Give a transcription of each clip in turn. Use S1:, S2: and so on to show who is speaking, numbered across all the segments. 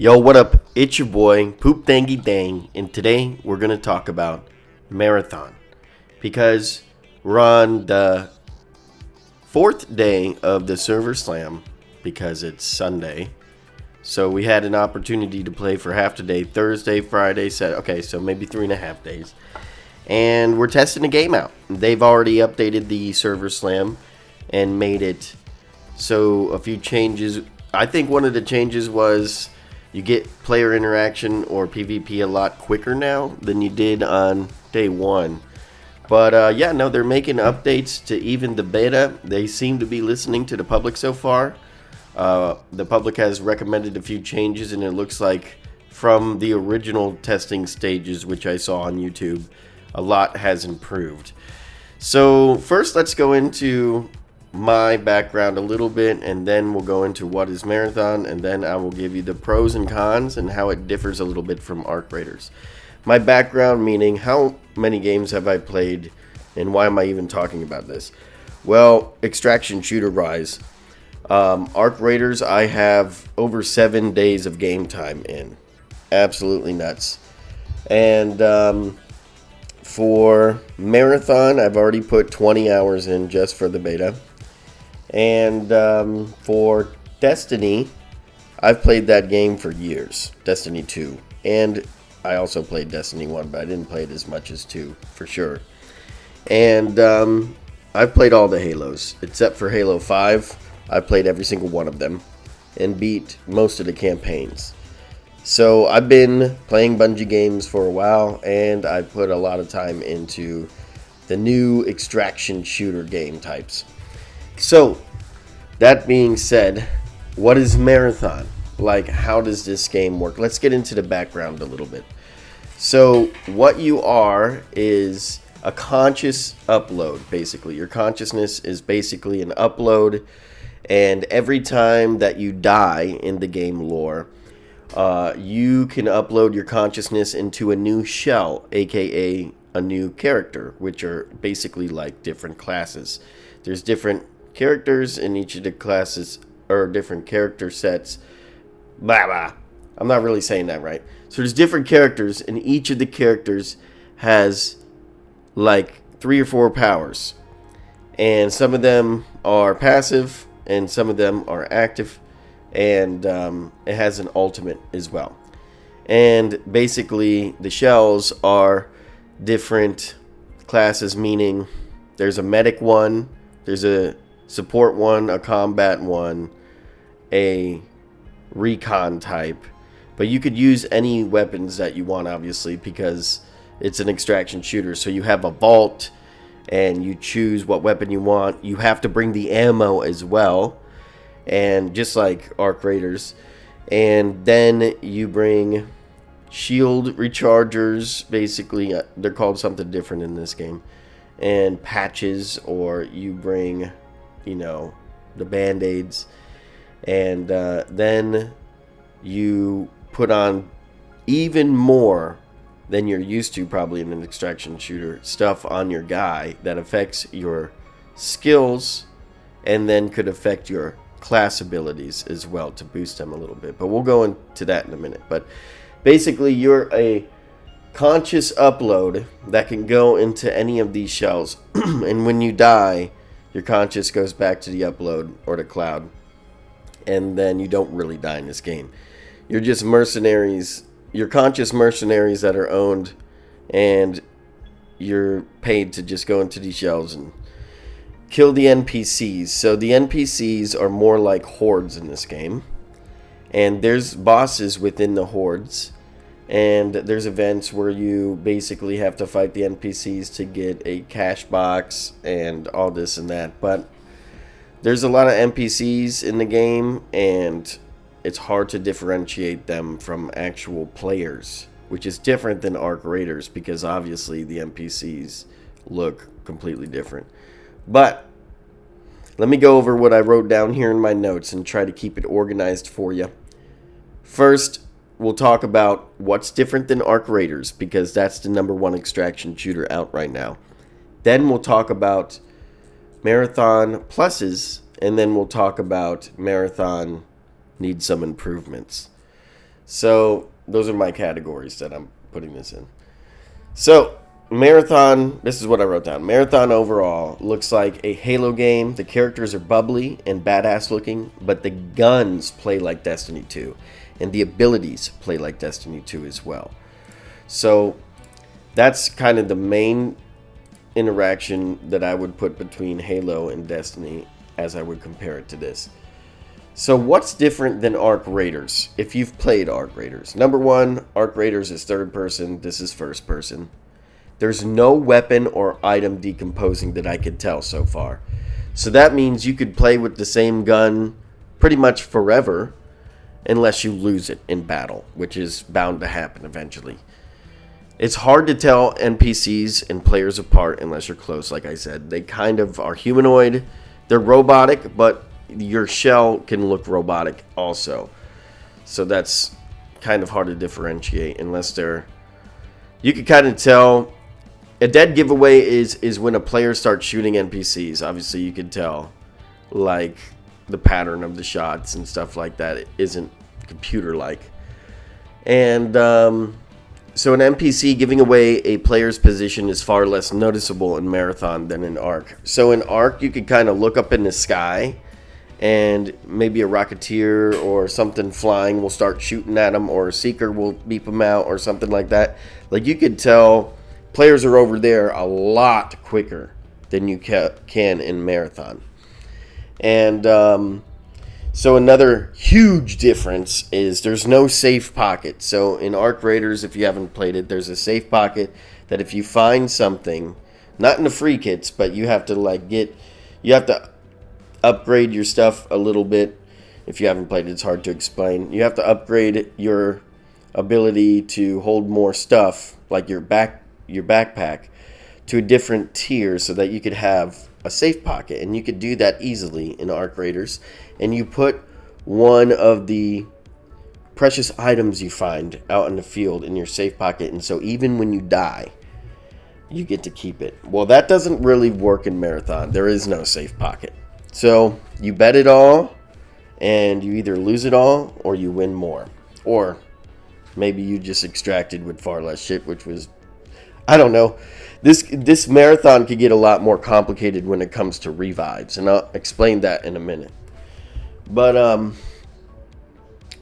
S1: Yo, what up? It's your boy, Poop Dangy Dang, and today we're going to talk about Marathon because we're on the fourth day of the Server Slam because it's Sunday. So we had an opportunity to play for half the day, Thursday, Friday, Saturday. Okay, so maybe 3.5 days. And we're testing the game out. They've already updated the Server Slam and made it so a few changes. I think one of the changes was you get player interaction or PvP a lot quicker now than you did on day one. But yeah, no, they're making updates to even the beta. They seem to be listening to the public so far. The public has recommended a few changes, and it looks like from the original testing stages, which I saw on YouTube, a lot has improved. So first, let's go into my background a little bit, and then we'll go into what is Marathon, and then I will give you the pros and cons and how it differs a little bit from Arc Raiders. My background meaning how many games have I played and why am I even talking about this? Well, extraction shooter rise. Arc Raiders, I have over 7 days of game time in. Absolutely nuts. And for Marathon, I've already put 20 hours in just for the beta. And for Destiny, I've played that game for years. Destiny 2. And I also played Destiny 1, but I didn't play it as much as 2, for sure. And I've played all the Halos, except for Halo 5. I've played every single one of them and beat most of the campaigns. So I've been playing Bungie games for a while, and I put a lot of time into the new extraction shooter game types. So, that being said, what is Marathon? Like, how does this game work? Let's get into the background a little bit. So, what you are is a conscious upload, basically. Your consciousness is basically an upload, and every time that you die in the game lore, you can upload your consciousness into a new shell, aka a new character, which are basically like different classes. There's different characters in each of the classes, or different character sets. Blah, blah. I'm not really saying that right. So there's different characters, and each of the characters has like 3 or 4 powers. And some of them are passive, and some of them are active. And it has an ultimate as well. And basically, the shells are different classes, meaning there's a medic one, there's a support one, a combat one, a recon type. But you could use any weapons that you want, obviously, because it's an extraction shooter. So you have a vault, and you choose what weapon you want. You have to bring the ammo as well, and just like Arc Raiders. And then you bring shield rechargers, basically. They're called something different in this game. And patches, or you bring, the band-aids. And then you put on even more than you're used to probably in an extraction shooter stuff on your guy that affects your skills and then could affect your class abilities as well to boost them a little bit. But we'll go into that in a minute. But basically, you're a conscious upload that can go into any of these shells. And when you die, your conscious goes back to the upload or the cloud. And then you don't really die in this game. You're just mercenaries. You're conscious mercenaries that are owned, and you're paid to just go into these shells and kill the NPCs. So the NPCs are more like hordes in this game. And there's bosses within the hordes. And there's events where you basically have to fight the NPCs to get a cash box and all this and that. But there's a lot of NPCs in the game, and it's hard to differentiate them from actual players, which is different than Arc Raiders because obviously the NPCs look completely different. But let me go over what I wrote down here in my notes and try to keep it organized for you. First, we'll talk about what's different than Arc Raiders because that's the #1 extraction shooter out right now. Then we'll talk about Marathon pluses, and then we'll talk about Marathon needs some improvements. So those are my categories that I'm putting this in. So Marathon, this is what I wrote down. Marathon overall looks like a Halo game. The characters are bubbly and badass looking, but the guns play like Destiny 2, and the abilities play like Destiny 2 as well. So that's kind of the main interaction that I would put between Halo and Destiny as I would compare it to this. So what's different than Arc Raiders if you've played Arc Raiders? Number one, Arc Raiders is third person, this is first person. There's no weapon or item decomposing that I could tell so far. So that means you could play with the same gun pretty much forever unless you lose it in battle, which is bound to happen eventually. It's hard to tell NPCs and players apart unless you're close, like I said. They kind of are humanoid. They're robotic, but your shell can look robotic also. So that's kind of hard to differentiate unless they're... You can kind of tell... A dead giveaway is when a player starts shooting NPCs. Obviously, you can tell, like, the pattern of the shots and stuff like that. It isn't computer-like. And so an NPC giving away a player's position is far less noticeable in Marathon than in Arc. So in Arc, you could kind of look up in the sky, and maybe a Rocketeer or something flying will start shooting at them, or a Seeker will beep them out, or something like that. Like, you could tell... Players are over there a lot quicker than you can in Marathon. And so another huge difference is there's no safe pocket. So in Arc Raiders, if you haven't played it, there's a safe pocket that if you find something, not in the free kits, but you have to you have to upgrade your stuff a little bit. If you haven't played it, it's hard to explain. You have to upgrade your ability to hold more stuff, like your backpack, to a different tier so that you could have a safe pocket, and you could do that easily in Arc Raiders. And you put one of the precious items you find out in the field in your safe pocket, and so even when you die, you get to keep it. Well, that doesn't really work in Marathon. There is no safe pocket. So you bet it all, and you either lose it all or you win more, or maybe you just extracted with far less shit, which was, I don't know. This Marathon could get a lot more complicated when it comes to revives, and I'll explain that in a minute. But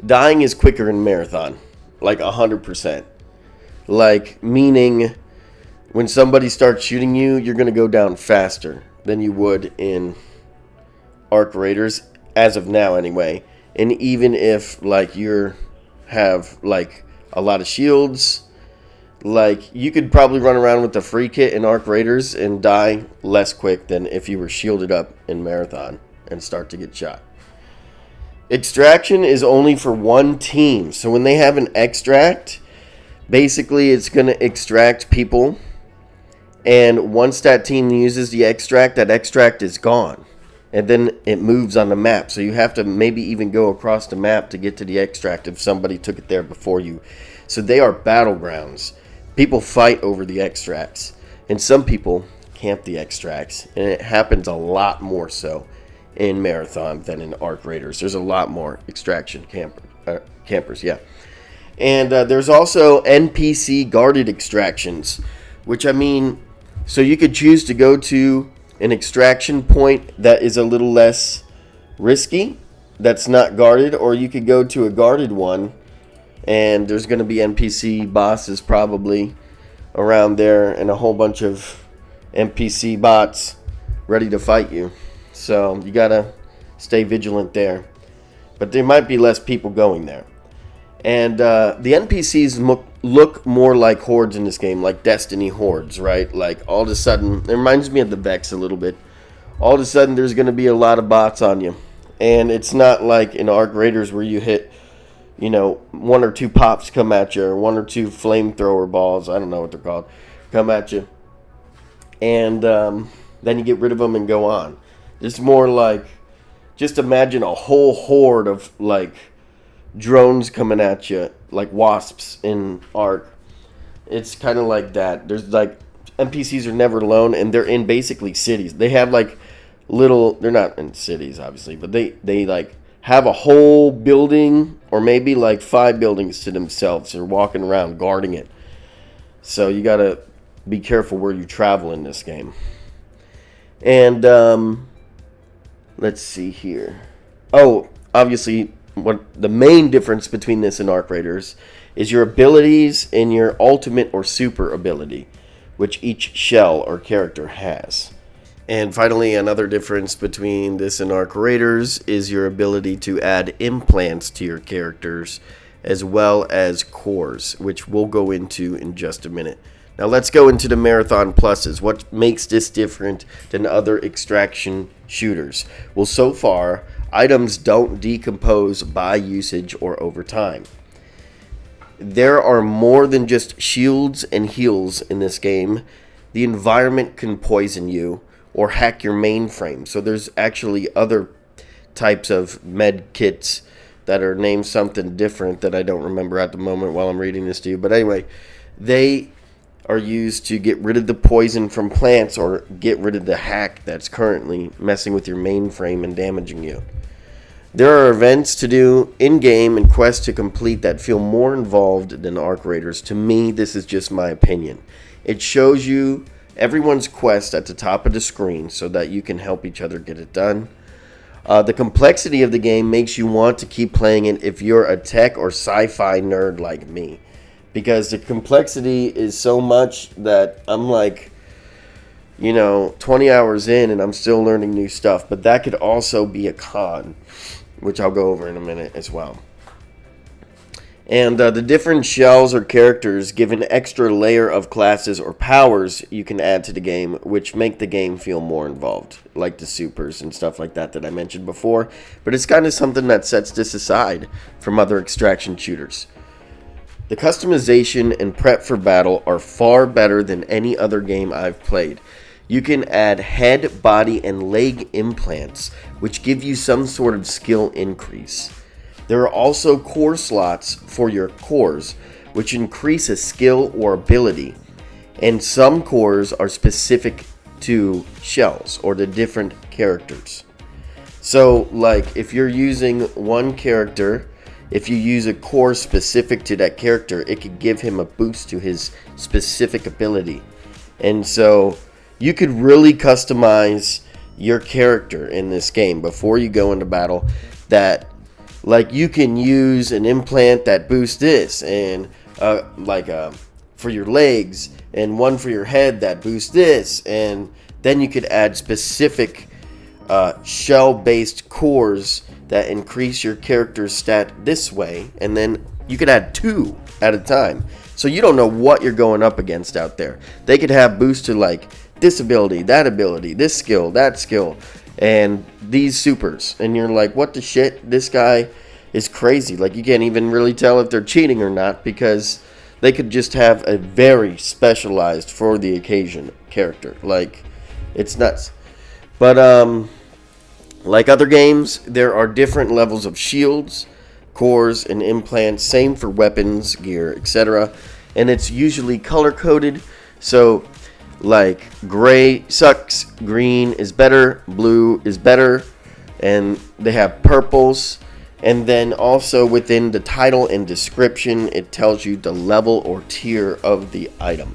S1: dying is quicker in Marathon, like 100%. Like, meaning when somebody starts shooting you, you're going to go down faster than you would in Arc Raiders, as of now anyway. And even if, like, have like a lot of shields, like, you could probably run around with the free kit in Arc Raiders and die less quick than if you were shielded up in Marathon and start to get shot. Extraction is only for one team. So when they have an extract, basically it's going to extract people. And once that team uses the extract, that extract is gone. And then it moves on the map. So you have to maybe even go across the map to get to the extract if somebody took it there before you. So they are battlegrounds. People fight over the extracts, and some people camp the extracts, and it happens a lot more so in Marathon than in Arc Raiders. There's a lot more extraction campers, yeah. And there's also NPC guarded extractions, which, I mean, so you could choose to go to an extraction point that is a little less risky, that's not guarded, or you could go to a guarded one, and there's going to be NPC bosses probably around there, and a whole bunch of NPC bots ready to fight you. So you got to stay vigilant there. But there might be less people going there. And the NPCs look more like hordes in this game, like Destiny hordes, right? Like, all of a sudden, it reminds me of the Vex a little bit. All of a sudden, there's going to be a lot of bots on you. And it's not like in Arc Raiders where you hit, you know, one or two pops come at you, or one or two flamethrower balls, I don't know what they're called, come at you. And then you get rid of them and go on. It's more like, just imagine a whole horde of, like, drones coming at you, like wasps in Arc. It's kind of like that. There's, like, NPCs are never alone, and they're in basically cities. They have, like, they're not in cities, obviously, but they like, have a whole building or maybe like 5 buildings to themselves. They're walking around guarding it. So you got to be careful where you travel in this game. And let's see here. Oh, obviously, what the main difference between this and Arc Raiders is your abilities and your ultimate or super ability, which each shell or character has. And finally, another difference between this and Arc Raiders is your ability to add implants to your characters, as well as cores, which we'll go into in just a minute. Now let's go into the Marathon Pluses. What makes this different than other extraction shooters? Well, so far, items don't decompose by usage or over time. There are more than just shields and heals in this game. The environment can poison you or hack your mainframe. So there's actually other types of med kits that are named something different that I don't remember at the moment while I'm reading this to you. But anyway, they are used to get rid of the poison from plants or get rid of the hack that's currently messing with your mainframe and damaging you. There are events to do in-game and quests to complete that feel more involved than Arc Raiders. To me, this is just my opinion. It shows you everyone's quest at the top of the screen so that you can help each other get it done. The complexity of the game makes you want to keep playing it if you're a tech or sci-fi nerd like me. Because the complexity is so much that I'm like, 20 hours in and I'm still learning new stuff. But that could also be a con, which I'll go over in a minute as well. And the different shells or characters give an extra layer of classes or powers you can add to the game, which make the game feel more involved, like the supers and stuff like that I mentioned before. But it's kind of something that sets this aside from other extraction shooters. The customization and prep for battle are far better than any other game I've played. You can add head, body, and leg implants, which give you some sort of skill increase. There are also core slots for your cores, which increase a skill or ability. And some cores are specific to shells or the different characters. So, like, if you're using one character, if you use a core specific to that character, it could give him a boost to his specific ability. And so, you could really customize your character in this game before you go into battle. That, like, you can use an implant that boosts this, and for your legs, and one for your head that boosts this, and then you could add specific shell-based cores that increase your character's stat this way, and then you could add 2 at a time. So you don't know what you're going up against out there. They could have boosts to like this ability, this skill, that skill, and these supers. And you're like, what the shit? This guy is crazy. Like, you can't even really tell if they're cheating or not, because they could just have a very specialized for the occasion character. Like, it's nuts. But like other games, there are different levels of shields, cores, and implants. Same for weapons, gear, etc. And it's usually color coded. So, like, gray sucks, green is better, blue is better, and they have purples. And then also within the title and description, it tells you the level or tier of the item.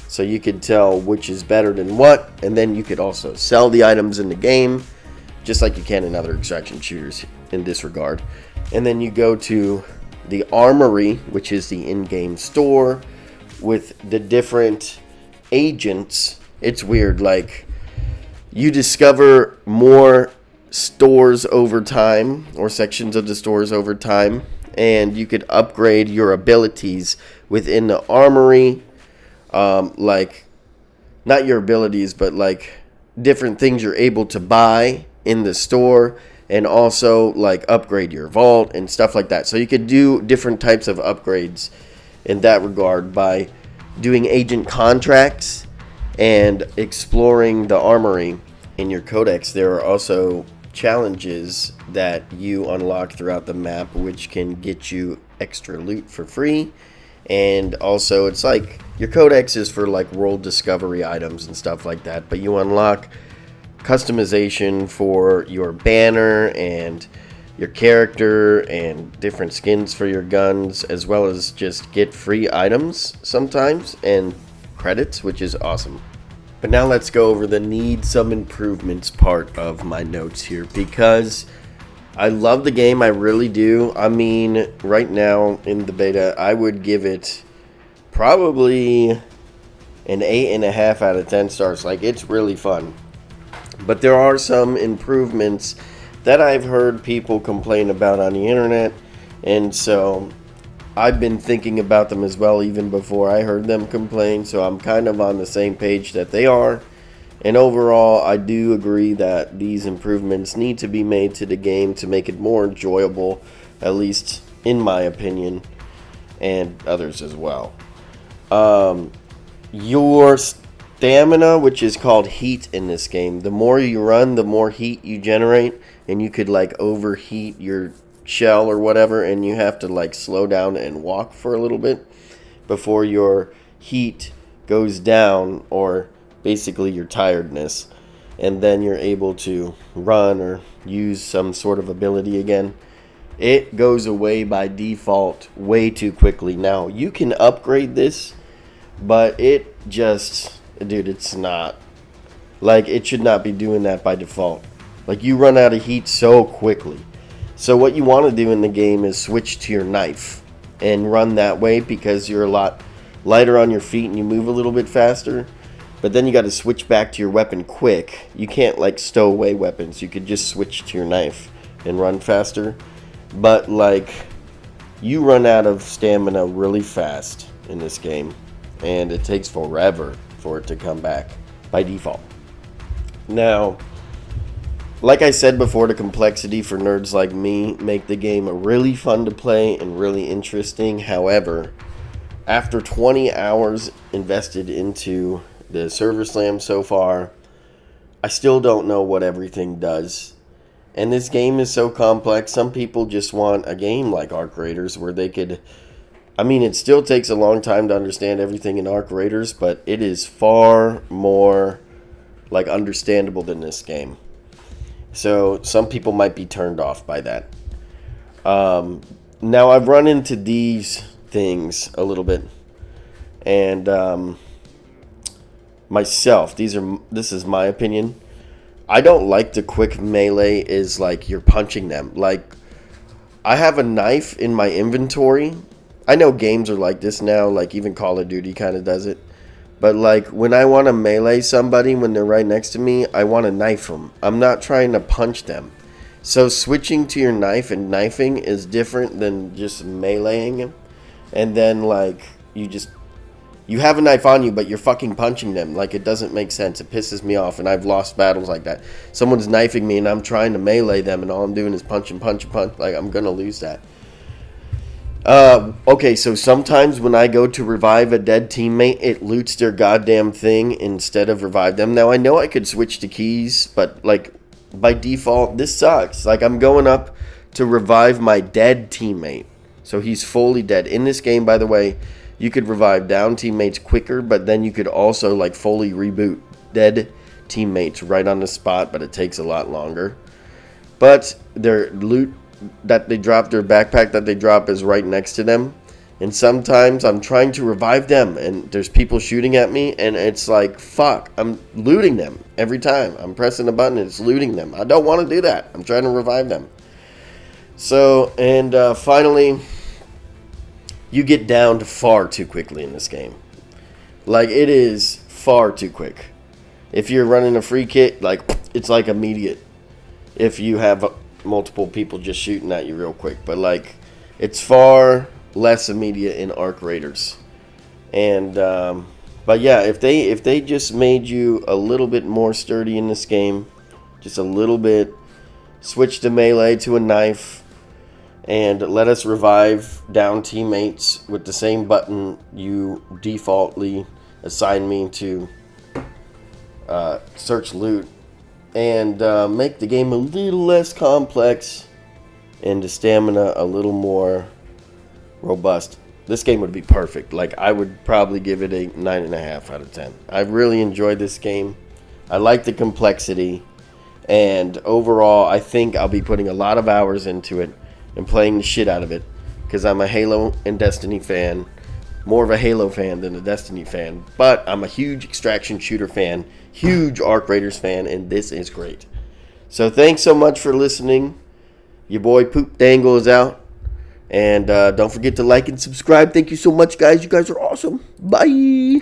S1: So you could tell which is better than what, and then you could also sell the items in the game, just like you can in other extraction shooters in this regard. And then you go to the armory, which is the in-game store with the different agents. It's weird, like, you discover more stores over time, or sections of the stores over time, and you could upgrade your abilities within the armory. Like, not your abilities, but like different things you're able to buy in the store, and also like upgrade your vault and stuff like that. So you could do different types of upgrades in that regard by doing agent contracts and exploring the armory in your codex. There are also challenges that you unlock throughout the map, which can get you extra loot for free. And also, it's like your codex is for like world discovery items and stuff like that, but you unlock customization for your banner and your character and different skins for your guns, as well as just get free items sometimes and credits, which is awesome. But now let's go over the need some improvements part of my notes here, because I love the game, I really do. I mean, right now in the beta, I would give it probably an 8.5 out of 10 stars. Like, it's really fun. But there are some improvements that I've heard people complain about on the internet, and so I've been thinking about them as well even before I heard them complain, so I'm kind of on the same page that they are. And overall, I do agree that these improvements need to be made to the game to make it more enjoyable, at least in my opinion, and others as well. Your stamina, which is called heat in this game, the more you run, the more heat you generate, and you could like overheat your shell or whatever, and you have to like slow down and walk for a little bit before your heat goes down, or basically your tiredness, and then you're able to run or use some sort of ability again. It goes away by default way too quickly. Now you can upgrade this, but it just, dude, it's not like, it should not be doing that by default. Like, you run out of heat so quickly. So what you want to do in the game is switch to your knife and run that way, because you're a lot lighter on your feet and you move a little bit faster. But then you got to switch back to your weapon quick. You can't like stow away weapons. You could just switch to your knife and run faster. But like, you run out of stamina really fast in this game, and it takes forever for it to come back by default. Now, like I said before, the complexity for nerds like me make the game really fun to play and really interesting. However, after 20 hours invested into the Server Slam so far, I still don't know what everything does. And this game is so complex. Some people just want a game like Arc Raiders where they could... I mean, it still takes a long time to understand everything in Arc Raiders, but it is far more like understandable than this game. So some people might be turned off by that. Now I've run into these things a little bit, and myself, this is my opinion. I don't like the quick melee is like you're punching them. Like, I have a knife in my inventory. I know games are like this now, like even Call of Duty kind of does it. But like, when I want to melee somebody when they're right next to me, I want to knife them. I'm not trying to punch them. So switching to your knife and knifing is different than just meleeing him. And then like, you have a knife on you, but you're fucking punching them. Like, it doesn't make sense. It pisses me off, and I've lost battles like that. Someone's knifing me and I'm trying to melee them, and all I'm doing is punch and punch and punch. Like, I'm gonna lose that. Okay, so sometimes when I go to revive a dead teammate, it loots their goddamn thing instead of revive them. Now, I know I could switch to keys, but, like, by default, this sucks. Like, I'm going up to revive my dead teammate. So he's fully dead. In this game, by the way, you could revive down teammates quicker, but then you could also, like, fully reboot dead teammates right on the spot, but it takes a lot longer. But their loot that they drop, their backpack that they drop is right next to them, and sometimes I'm trying to revive them and there's people shooting at me, and it's like, fuck, I'm looting them every time. I'm pressing a button and it's looting them. I don't want to do that. I'm trying to revive them. So, and finally, you get down to far too quickly in this game. Like, it is far too quick. If you're running a free kit, like, it's like immediate. If you have multiple people just shooting at you real quick, but like, it's far less immediate in Arc Raiders. And but yeah, if they just made you a little bit more sturdy in this game, just a little bit, switch the melee to a knife, and let us revive down teammates with the same button you defaultly assign me to search loot, and make the game a little less complex and the stamina a little more robust, this game would be perfect. Like, I would probably give it a 9.5 out of 10. I really enjoyed this game. I like the complexity. And overall, I think I'll be putting a lot of hours into it and playing the shit out of it because I'm a Halo and Destiny fan. More of a Halo fan than a Destiny fan. But I'm a huge extraction shooter fan, huge Arc Raiders fan, and this is great. So thanks so much for listening. Your boy Poop Dangle is out. And don't forget to like and subscribe. Thank you so much, guys. You guys are awesome. Bye.